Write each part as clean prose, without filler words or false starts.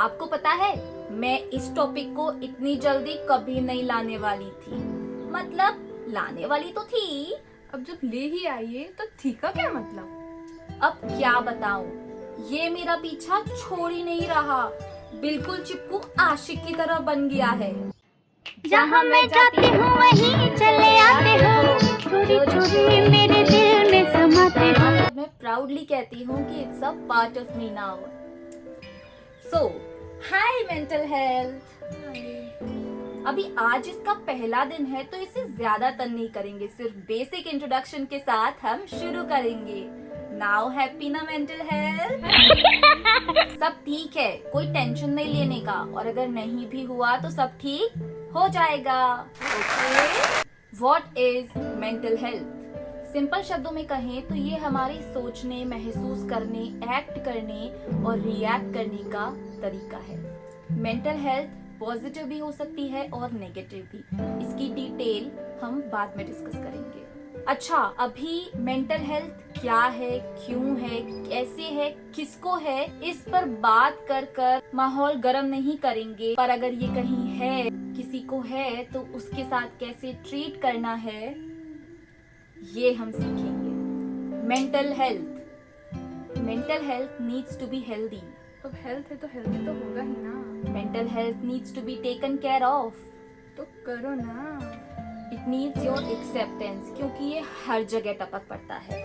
आपको पता है मैं इस टॉपिक को इतनी जल्दी कभी नहीं लाने वाली थी। मतलब लाने वाली तो थी, अब जब ले ही आई है तो थी का क्या मतलब? अब क्या बताऊं, ये मेरा पीछा छोड़ ही नहीं रहा, बिल्कुल चिपकू आशिक की तरह बन गया है। जहाँ मैं जाती हूँ वहीं चले आते हो, चोरी चोरी मेरे दिल में समाते हो। मैं प्राउडली कहती हूँ कि it's a part of me now. So hi mental health. अभी आज इसका पहला दिन है तो इसे ज्यादा तंग नहीं करेंगे, सिर्फ बेसिक इंट्रोडक्शन के साथ हम शुरू करेंगे। नाउ हैप्पी ना मेंटल हेल्थ? सब ठीक है, कोई टेंशन नहीं लेने का, और अगर नहीं भी हुआ तो सब ठीक हो जाएगा। Okay, what is mental health? Simple शब्दों में कहें तो ये हमारे सोचने, महसूस करने, एक्ट करने और रिएक्ट करने का तरीका है। मेंटल हेल्थ पॉजिटिव भी हो सकती है और नेगेटिव भी। इसकी डिटेल हम बाद में डिस्कस करेंगे। अच्छा, अभी मेंटल हेल्थ क्या है, क्यों है, कैसे है, किसको है, इस पर बात कर कर माहौल गर्म नहीं करेंगे, पर अगर ये कहीं है, किसी को है, तो उसके साथ कैसे ट्रीट करना है ये हम सीखेंगे। Mental health needs to be healthy. अब हेल्थ है तो हेल्दी तो होगा ही ना। Mental health needs to be taken care of. तो करो ना। इट नीड्स योर एक्सेप्टेंस, क्योंकि ये हर जगह टपक पड़ता है।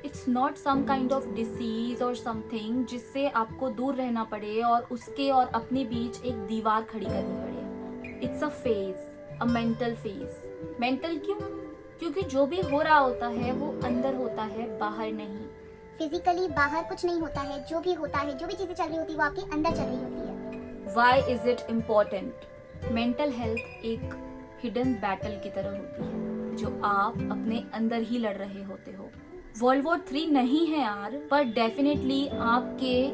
It's not some kind of disease or something जिससे आपको दूर रहना पड़े और उसके और अपने बीच एक दीवार खड़ी करनी पड़े। It's a phase, a mental phase. Mental क्यों? क्योंकि जो भी हो रहा होता है वो अंदर होता है, बाहर नहीं। फिजिकली बाहर कुछ नहीं होता है, जो भी होता है, जो भी चीजें चल रही होती है वो आपके अंदर चल रही होती है। Why is it important? Mental health एक हिडन बैटल की तरह होती है जो आप अपने अंदर ही लड़ रहे होते हो। वर्ल्ड वॉर 3 नहीं है यार, पर डेफिनेटली आपके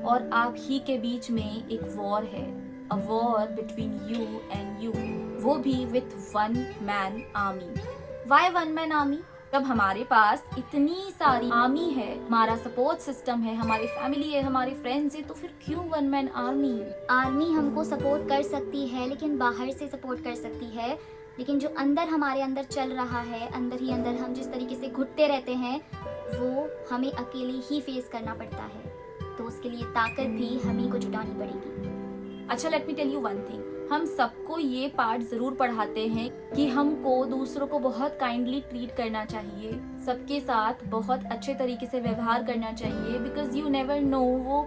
और आप ही के बीच में एक वॉर है। A war between you and you, वो भी with one man army. Why one man army? तब हमारे पास इतनी सारी आर्मी है, हमारा सपोर्ट सिस्टम है, हमारी फैमिली है, हमारे फ्रेंड्स है, तो फिर क्यों वन मैन आर्मी? आर्मी हमको सपोर्ट कर सकती है, लेकिन बाहर से सपोर्ट कर सकती है, लेकिन जो अंदर हमारे अंदर चल रहा है, अंदर ही अंदर हम जिस तरीके से घुटते रहते हैं वो हमें अकेले ही फेस करना पड़ता है। तो उसके लिए ताकत भी हम ही को जुटानी पड़ेगी। अच्छा, let me tell you one thing. हम सबको ये पार्ट जरूर पढ़ाते हैं कि हमको दूसरों को बहुत काइंडली ट्रीट करना चाहिए, सबके साथ बहुत अच्छे तरीके से व्यवहार करना चाहिए, बिकॉज यू नेवर नो वो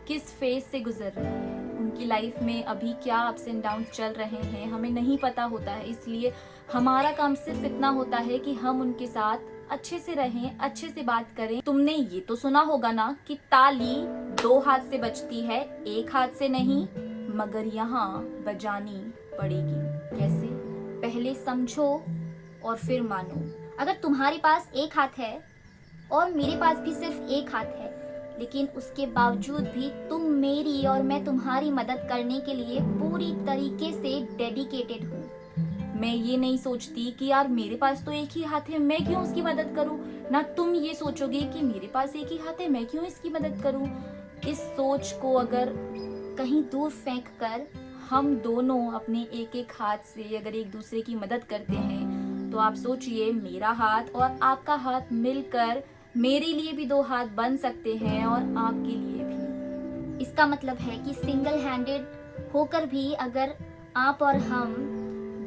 किस फेज से गुजर रहे हैं, उनकी लाइफ में अभी क्या अप्स एंड डाउन्स चल रहे हैं, हमें नहीं पता होता है। इसलिए हमारा काम सिर्फ इतना होता है कि हम उनके साथ अच्छे से रहें, अच्छे से बात करें। तुमने ये तो सुना होगा ना कि ताली 2 हाथ से बजती है, 1 हाथ से नहीं, मगर यहाँ बजानी पड़ेगी। कैसे? पहले समझो और फिर मानो। अगर तुम्हारे पास एक हाथ है और मेरे पास भी सिर्फ एक हाथ है, लेकिन उसके बावजूद भी तुम मेरी और मैं तुम्हारी मदद करने के लिए पूरी तरीके से डेडिकेटेड हूँ। मैं ये नहीं सोचती कि यार मेरे पास तो एक ही हाथ है, मैं क्यों उसकी मदद करूं, ना तुम ये सोचोगे कि मेरे पास एक ही हाथ है, मैं क्यों इसकी मदद करूं। इस सोच को अगर कहीं दूर फेंक कर हम दोनों अपने एक एक हाथ से अगर एक दूसरे की मदद करते हैं, तो आप सोचिए मेरा हाथ और आपका हाथ मिलकर मेरे लिए भी 2 हाथ बन सकते हैं और आपके लिए भी। इसका मतलब है कि सिंगल हैंडेड होकर भी अगर आप और हम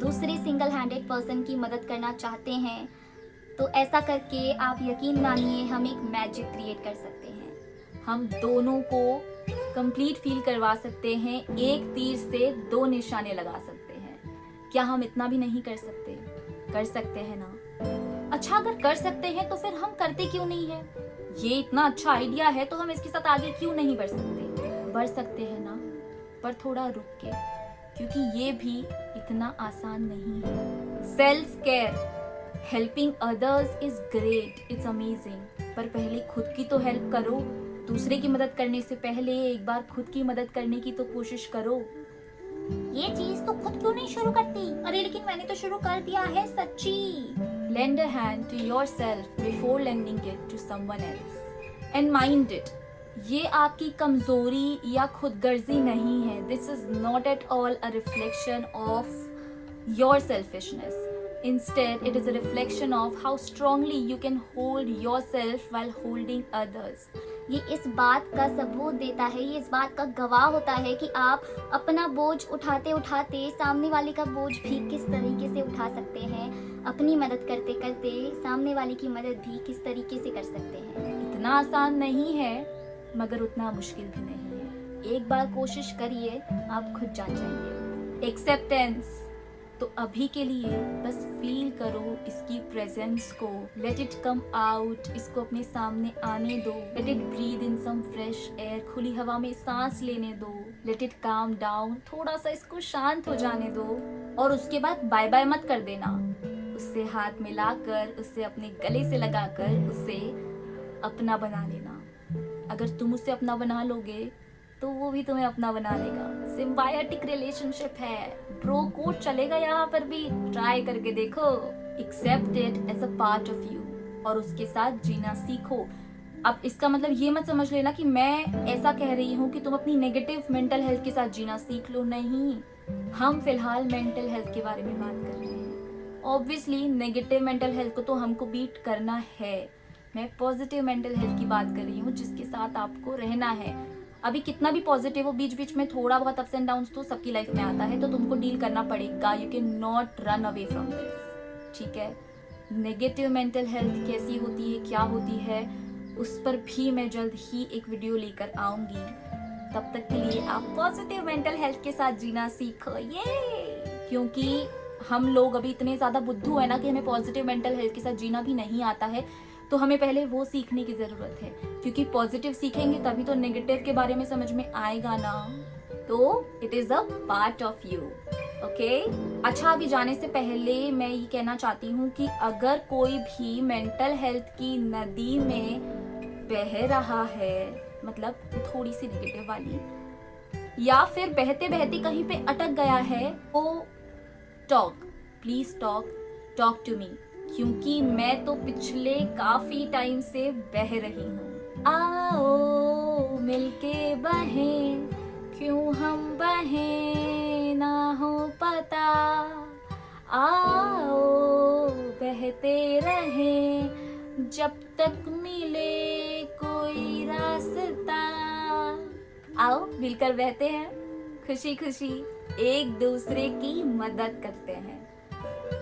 दूसरे सिंगल हैंडेड पर्सन की मदद करना चाहते हैं, तो ऐसा करके आप यकीन मानिए हम एक मैजिक क्रिएट कर सकते हैं। हम दोनों को कंप्लीट फील करवा सकते हैं, एक तीर से 2 निशाने लगा सकते हैं। क्या हम इतना भी नहीं कर सकते? कर सकते हैं ना। अच्छा, अगर कर सकते हैं तो फिर हम करते क्यों नहीं है? ये इतना अच्छा आइडिया है तो हम इसके साथ आगे क्यों नहीं बढ़ सकते? बढ़ सकते हैं ना, पर थोड़ा रुक के, क्योंकि ये भी इतना आसान नहीं है। Self care, helping others is great, it's amazing, पर पहले खुद की तो हेल्प करो। दूसरे की मदद करने से पहले एक बार खुद की मदद करने की तो कोशिश करो। ये चीज तो खुद क्यों नहीं शुरू करती? अरे लेकिन मैंने तो शुरू कर दिया है सच्ची। Lend a hand to yourself before lending it to someone else. And mind it, ये आपकी कमजोरी या खुदगर्जी नहीं है. This is not at all a reflection of your selfishness. Instead, it is a reflection of how strongly you can hold yourself while holding others. ये इस बात का सबूत देता है, ये इस बात का गवाह होता है कि आप अपना बोझ उठाते उठाते सामने वाले का बोझ भी किस तरीके से उठा सकते हैं. अपनी मदद करते करते सामने वाले की मदद भी किस तरीके से कर सकते हैं. इतना आसान नहीं है मगर उतना मुश्किल भी नहीं है. एक बार कोशिश करिए, आप खुद जान जाएंगे. एक्सेप्टेंस. तो अभी के लिए बस फील करो इसकी प्रेजेंस को. Let it come out. इसको अपने सामने आने दो. Let it breathe in some fresh air. खुली हवा में सांस लेने दो. Let it calm down. थोड़ा सा इसको शांत हो जाने दो और उसके बाद बाय बाय मत कर देना. उससे हाथ मिलाकर, उससे अपने गले से लगाकर उसे अपना बना लेना. अगर तुम उसे अपना बना लोगे तो वो भी तुम्हें अपना बना लेगा. सिम्बायोटिक रिलेशनशिप है. ब्रो कोड चलेगा यहाँ पर भी. ट्राई करके देखो. Accept it as a part of you और उसके साथ जीना सीखो. अब इसका मतलब ये मत समझ लेना कि मैं ऐसा कह रही हूँ कि तुम अपनी नेगेटिव मेंटल हेल्थ के साथ जीना सीख लो. नहीं, हम फिलहाल मेंटल हेल्थ के बारे में बात कर रहे हैं. ऑब्वियसली नेगेटिव मेंटल हेल्थ को तो हमको बीट करना है. मैं पॉजिटिव मेंटल हेल्थ की बात कर रही हूँ जिसके साथ आपको रहना है. अभी कितना भी पॉजिटिव हो, बीच बीच में थोड़ा बहुत अप्स एंड डाउन्स तो सबकी लाइफ में आता है, तो तुमको डील करना पड़ेगा. You can not run away from this. ठीक है. नेगेटिव मेंटल हेल्थ कैसी होती है, क्या होती है, उस पर भी मैं जल्द ही एक वीडियो लेकर आऊंगी. तब तक के लिए आप पॉजिटिव मेंटल हेल्थ के साथ जीना सीखो. ये क्योंकि हम लोग अभी इतने ज्यादा बुद्धू है ना कि हमें पॉजिटिव मेंटल हेल्थ के साथ जीना भी नहीं आता है. तो हमें पहले वो सीखने की जरूरत है, क्योंकि पॉजिटिव सीखेंगे तभी तो नेगेटिव के बारे में समझ में आएगा ना. तो it is a part of you. Okay. अच्छा, अभी जाने से पहले मैं ये कहना चाहती हूँ कि अगर कोई भी मेंटल हेल्थ की नदी में बह रहा है, मतलब थोड़ी सी नेगेटिव वाली, या फिर बहते बहते कहीं पे अटक गया है, तो talk, please talk to me. क्योंकि मैं तो पिछले काफी टाइम से बह रही हूँ. आओ मिलके बहें, क्यों हम बहें ना हो पता. आओ बहते रहें जब तक मिले कोई रास्ता. आओ मिलकर बहते हैं, खुशी खुशी एक दूसरे की मदद करते हैं,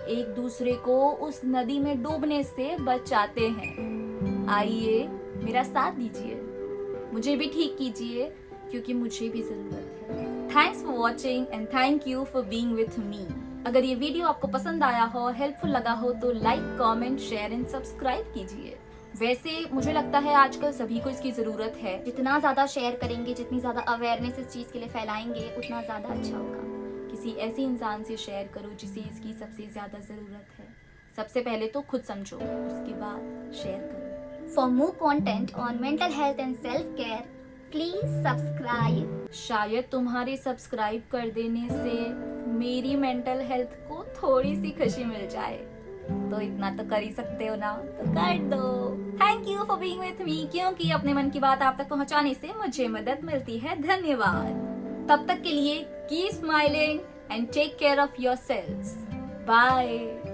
एक दूसरे को उस नदी में डूबने से बचाते हैं. आइए मेरा साथ दीजिए, मुझे भी ठीक कीजिए क्योंकि मुझे भी जरूरत है. Thanks for watching and thank you for being with me. अगर ये वीडियो आपको पसंद आया हो और हेल्पफुल लगा हो तो like, comment, share and subscribe कीजिए. वैसे मुझे लगता है आजकल सभी को इसकी जरूरत है. जितना ज़्यादा शेयर करेंगे, जितनी ज़्यादा अवेयरनेस इस चीज़ के लिए फैलाएंगे, उतना ज़्यादा अच्छा होगा. किसी ऐसे इंसान से शेयर करो जिसे इसकी सबसे ज्यादा जरूरत है. सबसे पहले तो खुद समझो, उसके बाद शेयर करो. For more content on mental health and self-care, please subscribe. शायद तुम्हारे सब्सक्राइब कर देने से मेरी मेंटल हेल्थ को थोड़ी सी खुशी मिल जाए. तो इतना तो कर ही सकते हो ना, तो कर दो. Thank you for being with me, क्योंकि अपने मन की बात आप तक पहुंचाने से मुझे मदद मिलती है. धन्यवाद. तब तक के लिए keep smiling and take care of yourselves. Bye.